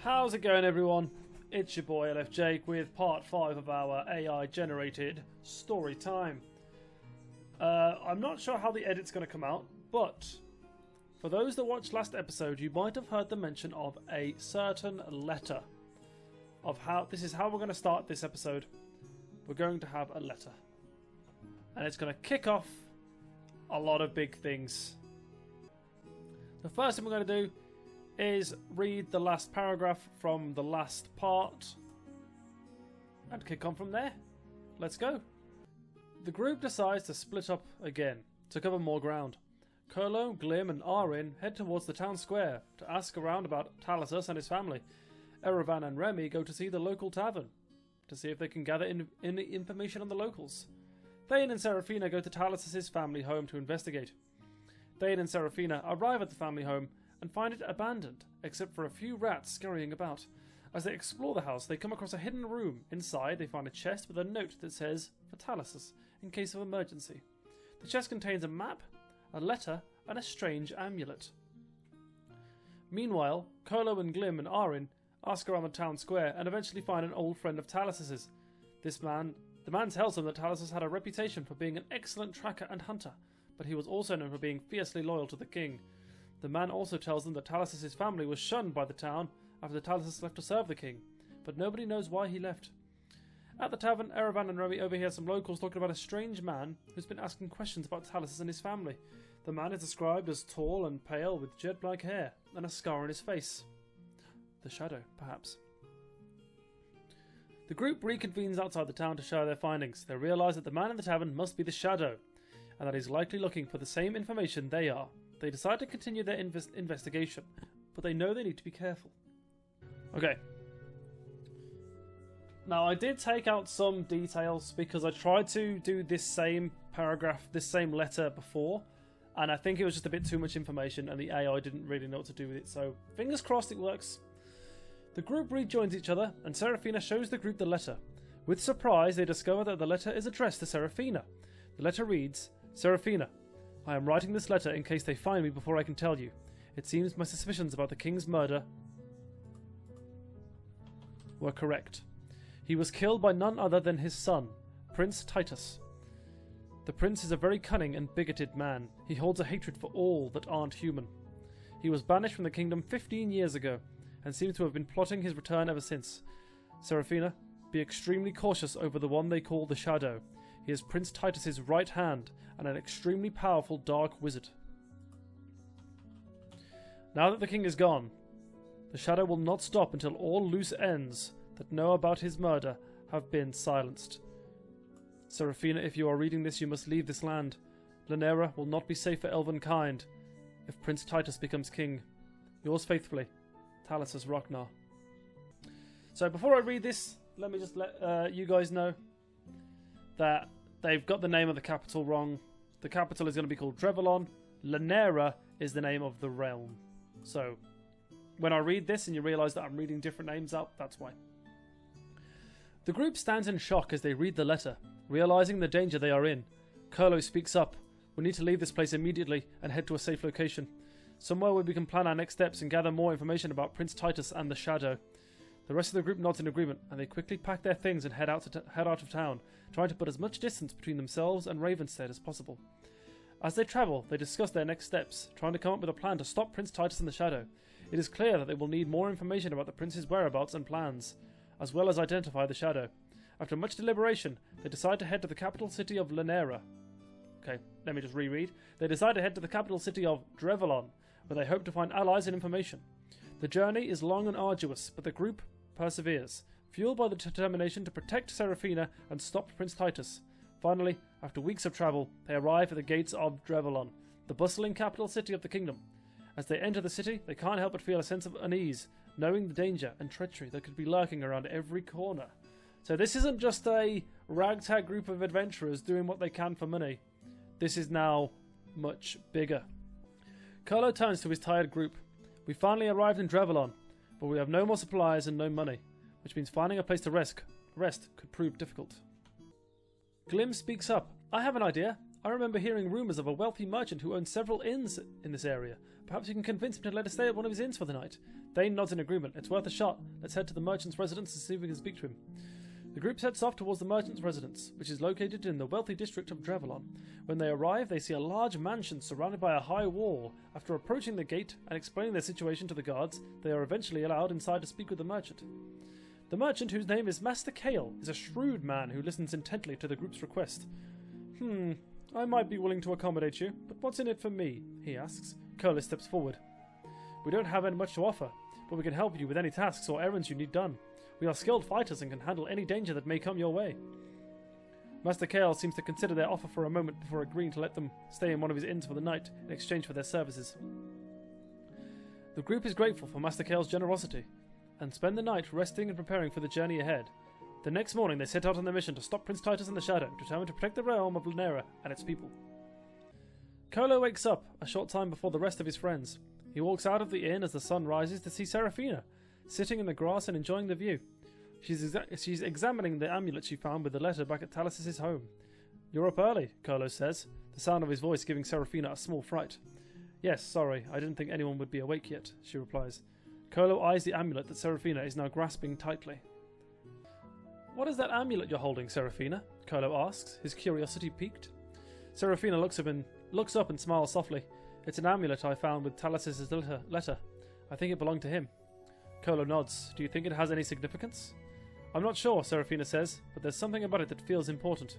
How's it going, everyone? It's your boy LF Jake with part 5 of our AI generated story time. I'm not sure how the edit's going to come out, but for those that watched last episode, you might have heard the mention of a certain letter. This is how we're going to start this episode. We're going to have a letter, and it's going to kick off a lot of big things. The first thing we're going to do is read the last paragraph from the last part and kick on from there. Let's go. The group decides to split up again to cover more ground. Kurlo, Glim and Arin head towards the town square to ask around about Talasus and his family. Erevan and Remy go to see the local tavern to see if they can gather information on the locals. Thane and Seraphina go to Talasus' family home to investigate. Thane and Seraphina arrive at the family home and find it abandoned, except for a few rats scurrying about. As they explore the house, they come across a hidden room. Inside, they find a chest with a note that says, "For Talasus, in case of emergency." The chest contains a map, a letter, and a strange amulet. Meanwhile, Kurlo and Glim and Arin ask around the town square and eventually find an old friend of Talasus's. The man tells them that Talasus had a reputation for being an excellent tracker and hunter, but he was also known for being fiercely loyal to the king. The man also tells them that Talasus' family was shunned by the town after Talasus left to serve the king, but nobody knows why he left. At the tavern, Erevan and Remy overhear some locals talking about a strange man who's been asking questions about Talasus and his family. The man is described as tall and pale with jet-black hair and a scar on his face. The Shadow, perhaps. The group reconvenes outside the town to share their findings. They realise that the man in the tavern must be the Shadow, and that he's likely looking for the same information they are. They decide to continue their investigation, but they know they need to be careful. Okay. Now, I did take out some details because I tried to do this same paragraph, this same letter before, and I think it was just a bit too much information and the AI didn't really know what to do with it, so fingers crossed it works. The group rejoins each other and Seraphina shows the group the letter. With surprise, they discover that the letter is addressed to Seraphina. The letter reads, "Seraphina, I am writing this letter in case they find me before I can tell you. It seems my suspicions about the king's murder were correct. He was killed by none other than his son, Prince Titus. The prince is a very cunning and bigoted man. He holds a hatred for all that aren't human. He was banished from the kingdom 15 years ago and seems to have been plotting his return ever since. Seraphina, be extremely cautious over the one they call the Shadow. He is Prince Titus's right hand and an extremely powerful dark wizard. Now that the king is gone, the Shadow will not stop until all loose ends that know about his murder have been silenced. Seraphina, if you are reading this, you must leave this land. Lanera will not be safe for elven kind if Prince Titus becomes king. Yours faithfully, Talasus Roknar." So before I read this, let me just let you guys know that they've got the name of the capital wrong. The capital is going to be called Drevelon. Lanera is the name of the realm. So when I read this and you realise that I'm reading different names out, that's why. The group stands in shock as they read the letter, realising the danger they are in. Kurlo speaks up. "We need to leave this place immediately and head to a safe location. Somewhere where we can plan our next steps and gather more information about Prince Titus and the Shadow." The rest of the group nods in agreement, and they quickly pack their things and head out of town, trying to put as much distance between themselves and Ravenstead as possible. As they travel, they discuss their next steps, trying to come up with a plan to stop Prince Titus and the Shadow. It is clear that they will need more information about the prince's whereabouts and plans, as well as identify the Shadow. After much deliberation, they decide to head to the capital city of Lanera. Okay, let me just reread. They decide to head to the capital city of Drevelon, where they hope to find allies and information. The journey is long and arduous, but the group perseveres, fueled by the determination to protect Seraphina and stop Prince Titus. Finally, after weeks of travel, they arrive at the gates of Drevelon, the bustling capital city of the kingdom. As they enter the city, they can't help but feel a sense of unease, knowing the danger and treachery that could be lurking around every corner. So this isn't just a ragtag group of adventurers doing what they can for money. This is now much bigger. Kurlo turns to his tired group. "We finally arrived in Drevelon, but we have no more supplies and no money, which means finding a place to rest could prove difficult." Glim speaks up. "I have an idea. I remember hearing rumours of a wealthy merchant who owns several inns in this area. Perhaps you can convince him to let us stay at one of his inns for the night. Thane nods in agreement. It's worth a shot. Let's head to the merchant's residence and see if we can speak to him. The group sets off towards the merchant's residence, which is located in the wealthy district of Drevelon. When they arrive, they see a large mansion surrounded by a high wall. After approaching the gate and explaining their situation to the guards, they are eventually allowed inside to speak with the merchant. The merchant, whose name is Master Kale, is a shrewd man who listens intently to the group's request. I might be willing to accommodate you, but what's in it for me? He asks. Curlis steps forward. We don't have much to offer, but we can help you with any tasks or errands you need done. We are skilled fighters and can handle any danger that may come your way. Master Kale seems to consider their offer for a moment before agreeing to let them stay in one of his inns for the night in exchange for their services. The group is grateful for Master Kale's generosity and spend the night resting and preparing for the journey ahead. The next morning they set out on their mission to stop Prince Titus and the Shadow, determined to protect the realm of Lanera and its people. Kolo wakes up a short time before the rest of his friends. He walks out of the inn as the sun rises to see Seraphina, sitting in the grass and enjoying the view. She's examining the amulet she found with the letter back at Talis' home. You're up early, Kolo says, the sound of his voice giving Seraphina a small fright. Yes, sorry, I didn't think anyone would be awake yet, she replies. Kolo eyes the amulet that Seraphina is now grasping tightly. What is that amulet you're holding, Seraphina? Kolo asks, his curiosity piqued. Seraphina looks up and smiles softly. It's an amulet I found with Talis' letter. I think it belonged to him. Kolo nods. Do you think it has any significance? I'm not sure, Seraphina says, but there's something about it that feels important.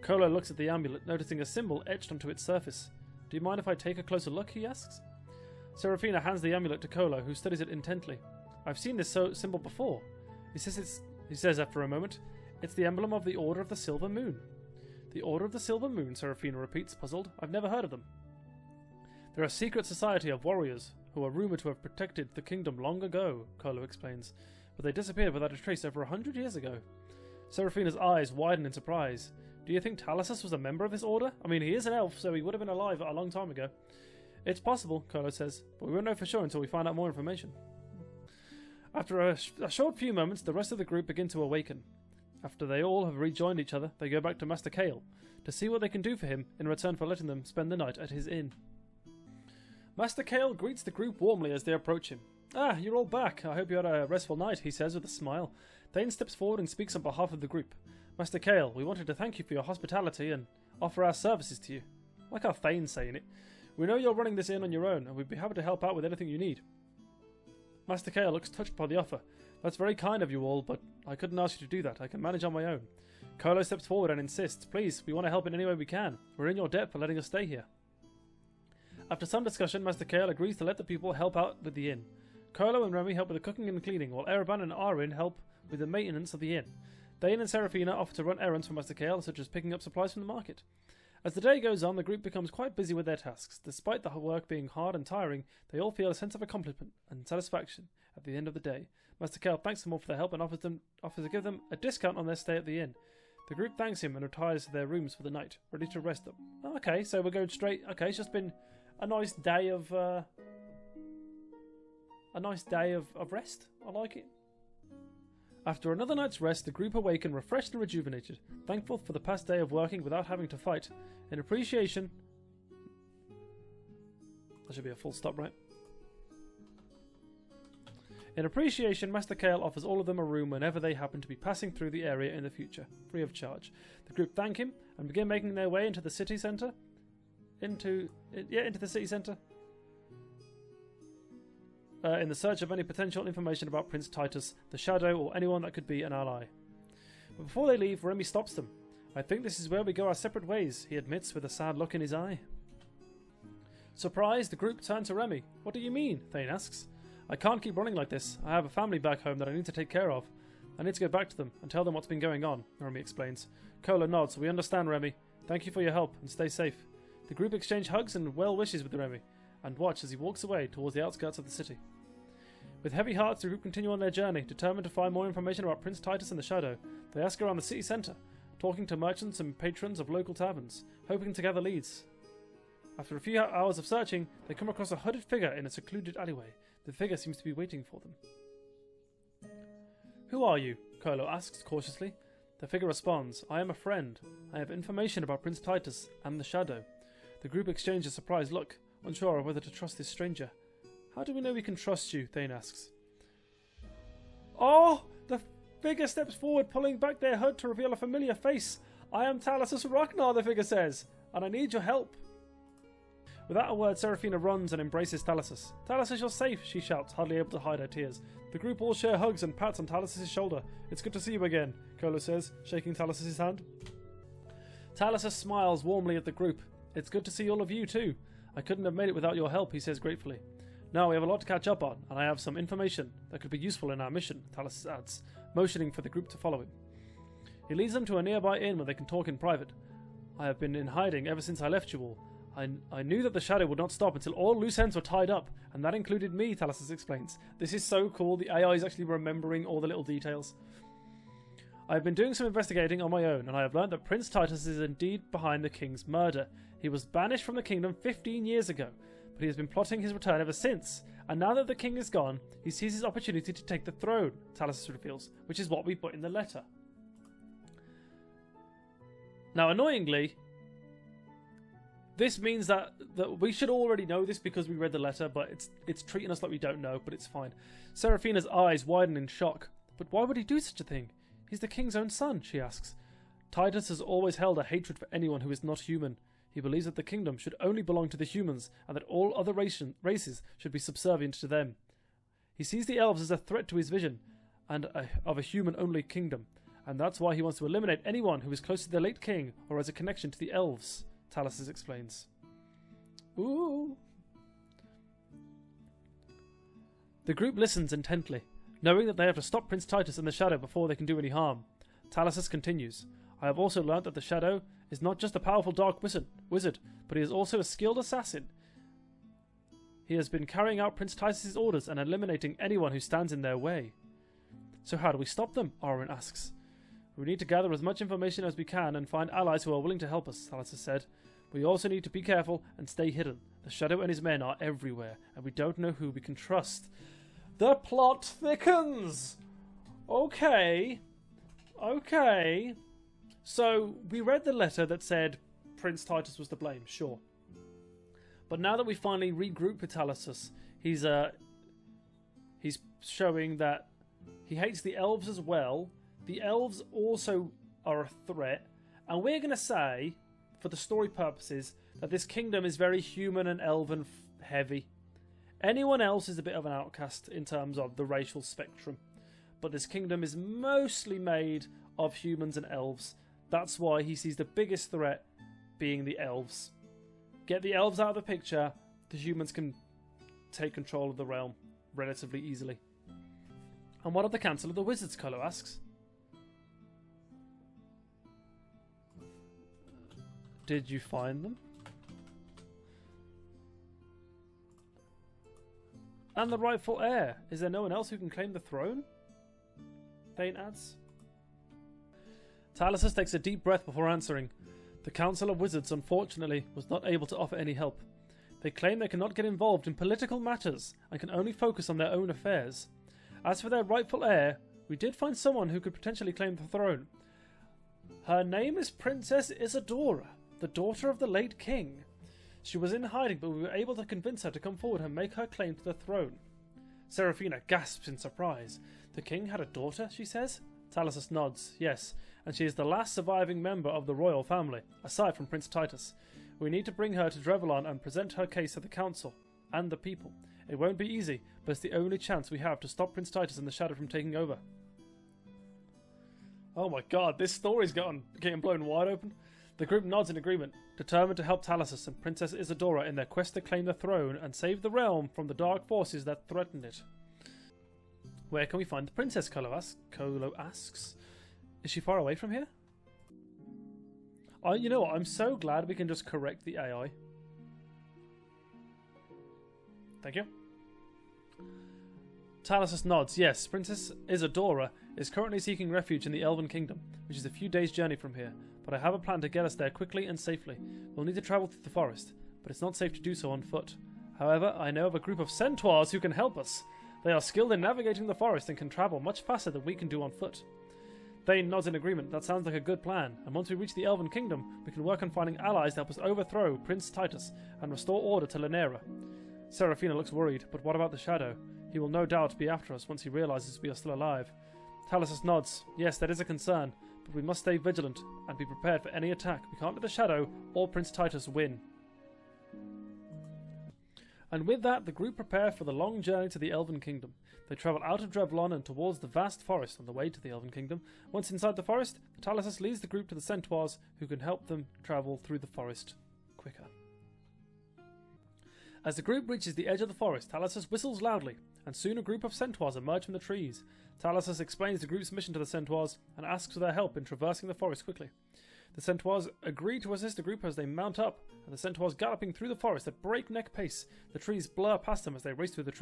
Kolo looks at the amulet, noticing a symbol etched onto its surface. Do you mind if I take a closer look, he asks. Seraphina hands the amulet to Kolo, who studies it intently. I've seen this symbol before. He says after a moment, it's the emblem of the Order of the Silver Moon. The Order of the Silver Moon, Seraphina repeats, puzzled. I've never heard of them. They're a secret society of warriors who are rumoured to have protected the kingdom long ago, Kolo explains, but they disappeared without a trace over 100 years ago. Seraphina's eyes widen in surprise. Do you think Talis was a member of this order? I mean, he is an elf, so he would have been alive a long time ago. It's possible, Kolo says, but we won't know for sure until we find out more information. After a short few moments, the rest of the group begin to awaken. After they all have rejoined each other, they go back to Master Kale to see what they can do for him in return for letting them spend the night at his inn. Master Kale greets the group warmly as they approach him. Ah, you're all back. I hope you had a restful night, he says with a smile. Thane steps forward and speaks on behalf of the group. Master Kale, we wanted to thank you for your hospitality and offer our services to you. Like how Thane's saying it. We know you're running this inn on your own, and we'd be happy to help out with anything you need. Master Kale looks touched by the offer. That's very kind of you all, but I couldn't ask you to do that. I can manage on my own. Kolo steps forward and insists, please, we want to help in any way we can. We're in your debt for letting us stay here. After some discussion, Master Kale agrees to let the people help out with the inn. Kolo and Remy help with the cooking and cleaning, while Ereban and Arin help with the maintenance of the inn. Thane and Seraphina offer to run errands for Master Kale, such as picking up supplies from the market. As the day goes on, the group becomes quite busy with their tasks. Despite the work being hard and tiring, they all feel a sense of accomplishment and satisfaction at the end of the day. Master Kale thanks them all for their help and offers to give them a discount on their stay at the inn. The group thanks him and retires to their rooms for the night, ready to rest up. Okay, so we're going straight. Okay, it's just been a nice day of rest. I like it. After another night's rest, the group awaken refreshed and rejuvenated, thankful for the past day of working without having to fight. In appreciation... That should be a full stop, right? In appreciation, Master Kale offers all of them a room whenever they happen to be passing through the area in the future, free of charge. The group thank him and begin making their way into the city centre. Into the city centre. In the search of any potential information about Prince Titus, the Shadow, or anyone that could be an ally. But before they leave, Remy stops them. I think this is where we go our separate ways, he admits with a sad look in his eye. Surprised, the group turn to Remy. What do you mean? Thane asks. I can't keep running like this. I have a family back home that I need to take care of. I need to go back to them and tell them what's been going on, Remy explains. Kolo nods. We understand, Remy. Thank you for your help, and stay safe. The group exchange hugs and well wishes with Remy, and watch as he walks away towards the outskirts of the city. With heavy hearts, the group continue on their journey, determined to find more information about Prince Titus and the Shadow. They ask around the city centre, talking to merchants and patrons of local taverns, hoping to gather leads. After a few hours of searching, they come across a hooded figure in a secluded alleyway. The figure seems to be waiting for them. Who are you? Kolo asks cautiously. The figure responds, I am a friend. I have information about Prince Titus and the Shadow. The group exchange a surprised look, unsure of whether to trust this stranger. How do we know we can trust you? Thane asks. Oh! The figure steps forward, pulling back their hood to reveal a familiar face. I am Talusus Ragnar, the figure says, and I need your help. Without a word, Seraphina runs and embraces Talusus. Talusus, you're safe, she shouts, hardly able to hide her tears. The group all share hugs and pats on Talusus' shoulder. It's good to see you again, Kolo says, shaking Talusus' hand. Talusus smiles warmly at the group. It's good to see all of you too. I couldn't have made it without your help, he says gratefully. Now we have a lot to catch up on, and I have some information that could be useful in our mission, Talusus adds, motioning for the group to follow him. He leads them to a nearby inn where they can talk in private. I have been in hiding ever since I left you all. I knew that the Shadow would not stop until all loose ends were tied up, and that included me, Talusus explains. This is so cool, the AI is actually remembering all the little details. I have been doing some investigating on my own, and I have learned that Prince Titus is indeed behind the king's murder. He was banished from the kingdom 15 years ago, but he has been plotting his return ever since, and now that the king is gone, he sees his opportunity to take the throne, Talusus reveals, which is what we put in the letter. Now, annoyingly, this means that we should already know this because we read the letter, but it's treating us like we don't know, but it's fine. Seraphina's eyes widen in shock. But why would he do such a thing? He's the king's own son, she asks. Titus has always held a hatred for anyone who is not human. He believes that the kingdom should only belong to the humans, and that all other races should be subservient to them. He sees the elves as a threat to his vision, and of a human-only kingdom, and that's why he wants to eliminate anyone who is close to the late king or has a connection to the elves, Talusus explains. Ooh. The group listens intently, knowing that they have to stop Prince Titus and the Shadow before they can do any harm. Talusus continues. I have also learnt that the Shadow is not just a powerful dark wizard, but he is also a skilled assassin. He has been carrying out Prince Titus' orders and eliminating anyone who stands in their way. So how do we stop them? Orin asks. We need to gather as much information as we can and find allies who are willing to help us, Talusus said. We also need to be careful and stay hidden. The Shadow and his men are everywhere, and we don't know who we can trust. The plot thickens! Okay. So, we read the letter that said Prince Titus was to blame, sure. But now that we finally regroup with Talusus, he's showing that he hates the elves as well. The elves also are a threat. And we're going to say, for the story purposes, that this kingdom is very human and elven heavy. Anyone else is a bit of an outcast in terms of the racial spectrum. But this kingdom is mostly made of humans and elves. That's why he sees the biggest threat being the elves. Get the elves out of the picture, the humans can take control of the realm relatively easily. And what of the Council of the Wizards, Kolo asks. Did you find them? And the rightful heir. Is there no one else who can claim the throne? Thane adds. Talusus takes a deep breath before answering. The Council of Wizards, unfortunately, was not able to offer any help. They claim they cannot get involved in political matters and can only focus on their own affairs. As for their rightful heir, we did find someone who could potentially claim the throne. Her name is Princess Isadora, the daughter of the late king. She was in hiding, but we were able to convince her to come forward and make her claim to the throne. Seraphina gasps in surprise. The king had a daughter, she says? Talusus nods, yes, and she is the last surviving member of the royal family, aside from Prince Titus. We need to bring her to Drevellon and present her case to the council and the people. It won't be easy, but it's the only chance we have to stop Prince Titus and the Shadow from taking over. Oh my god, this story's getting blown wide open. The group nods in agreement, determined to help Talusus and Princess Isadora in their quest to claim the throne and save the realm from the dark forces that threaten it. Where can we find the princess, Kolo asks. Is she far away from here? You know what, I'm so glad we can just correct the AI. Thank you. Talusus nods. Yes, Princess Isadora is currently seeking refuge in the Elven Kingdom, which is a few days' journey from here, but I have a plan to get us there quickly and safely. We'll need to travel through the forest, but it's not safe to do so on foot. However, I know of a group of centaurs who can help us. They are skilled in navigating the forest and can travel much faster than we can do on foot. Thane nods in agreement. That sounds like a good plan, and once we reach the Elven Kingdom, we can work on finding allies to help us overthrow Prince Titus and restore order to Lanera. Seraphina looks worried, but what about the Shadow? He will no doubt be after us once he realizes we are still alive. Thalasus nods. Yes, that is a concern, but we must stay vigilant and be prepared for any attack. We can't let the Shadow or Prince Titus win. And with that, the group prepare for the long journey to the Elven Kingdom. They travel out of Drevlon and towards the vast forest on the way to the Elven Kingdom. Once inside the forest, Thalasus leads the group to the Centaurs, who can help them travel through the forest quicker. As the group reaches the edge of the forest, Thalasus whistles loudly, and soon a group of Centaurs emerge from the trees. Thalasus explains the group's mission to the Centaurs and asks for their help in traversing the forest quickly. The Centaurs agree to assist the group as they mount up, and the Centaurs galloping through the forest at breakneck pace. The trees blur past them as they race through the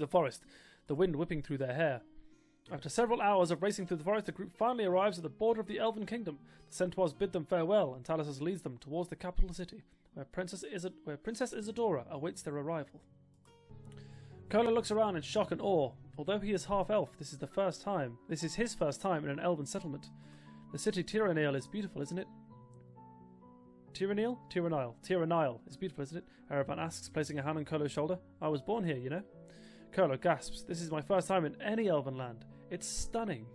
forest, the wind whipping through their hair. After several hours of racing through the forest, the group finally arrives at the border of the Elven Kingdom. The Centaurs bid them farewell, and Thalasus leads them towards the capital city, where Princess Isidora awaits their arrival. Kola looks around in shock and awe. Although he is half-elf, this is his first time in an elven settlement. The city Tiranil is beautiful, isn't it? Tiranil? Tiranil is beautiful, isn't it? Erevan asks, placing a hand on Kolo's shoulder. I was born here, you know. Kolo gasps. This is my first time in any elven land. It's stunning.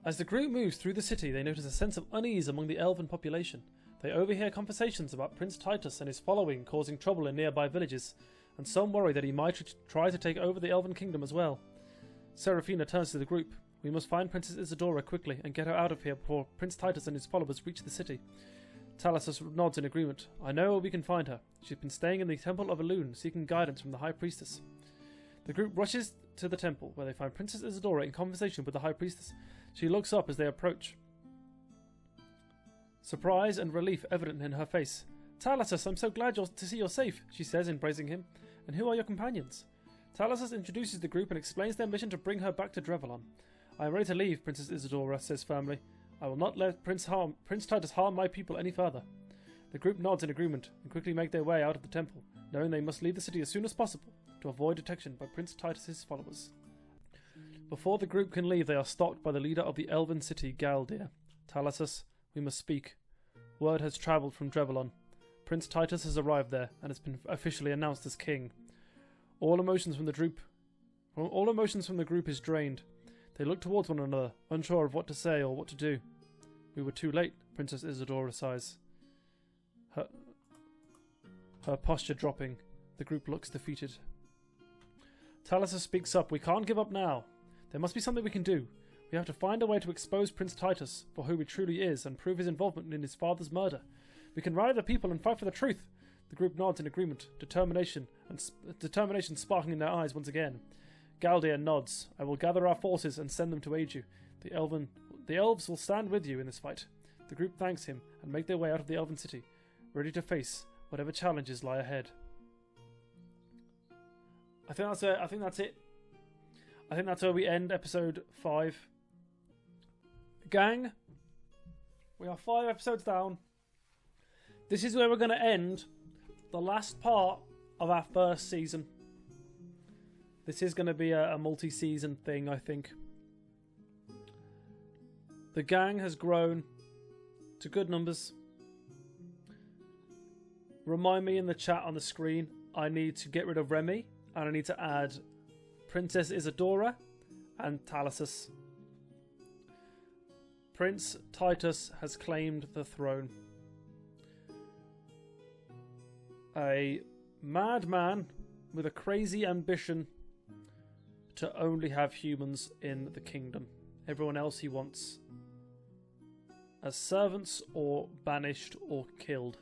As the group moves through the city, they notice a sense of unease among the elven population. They overhear conversations about Prince Titus and his following causing trouble in nearby villages, and some worry that he might try to take over the Elven Kingdom as well. Seraphina turns to the group. We must find Princess Isidora quickly and get her out of here before Prince Titus and his followers reach the city. Thalasus nods in agreement. I know where we can find her. She's been staying in the Temple of Elune, seeking guidance from the High Priestess. The group rushes to the temple, where they find Princess Isidora in conversation with the High Priestess. She looks up as they approach, surprise and relief evident in her face. Thalasus, I'm so glad to see you're safe, she says, embracing him. And who are your companions? Thalasus introduces the group and explains their mission to bring her back to Drevlon. I am ready to leave, Princess Isidora says firmly. I will not let Prince Titus harm my people any further. The group nods in agreement and quickly make their way out of the temple, knowing they must leave the city as soon as possible to avoid detection by Prince Titus's followers. Before the group can leave, they are stopped by the leader of the elven city, Galdir. Thalasus, we must speak. Word has travelled from Drevlon. Prince Titus has arrived there and has been officially announced as king. All emotions from the group is drained. They look towards one another, unsure of what to say or what to do. We were too late, Princess Isidora sighs. Her posture dropping. The group looks defeated. Thalasus speaks up. We can't give up now. There must be something we can do. We have to find a way to expose Prince Titus for who he truly is and prove his involvement in his father's murder. We can rally the people and fight for the truth. The group nods in agreement, determination sparkling in their eyes once again. Galdir nods. I will gather our forces and send them to aid you. The elves will stand with you in this fight. The group thanks him and make their way out of the elven city, ready to face whatever challenges lie ahead. I think that's it. I think that's where we end episode 5. Gang, we are 5 episodes down. This is where we're going to end the last part of our first season. This is going to be a multi-season thing, I think. The gang has grown to good numbers. Remind me in the chat on the screen, I need to get rid of Remy, and I need to add Princess Isidora and Thalasus. Prince Titus has claimed the throne. A madman with a crazy ambition to only have humans in the kingdom. Everyone else he wants as servants or banished or killed.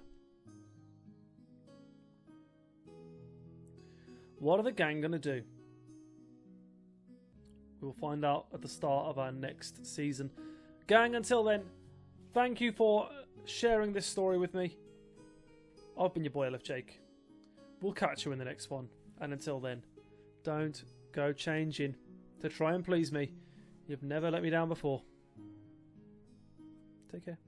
What are the gang going to do? We'll find out at the start of our next season. Gang, until then, thank you for sharing this story with me. I've been your boy, LF Jake. We'll catch you in the next one. And until then, don't go changing to try and please me. You've never let me down before. Take care.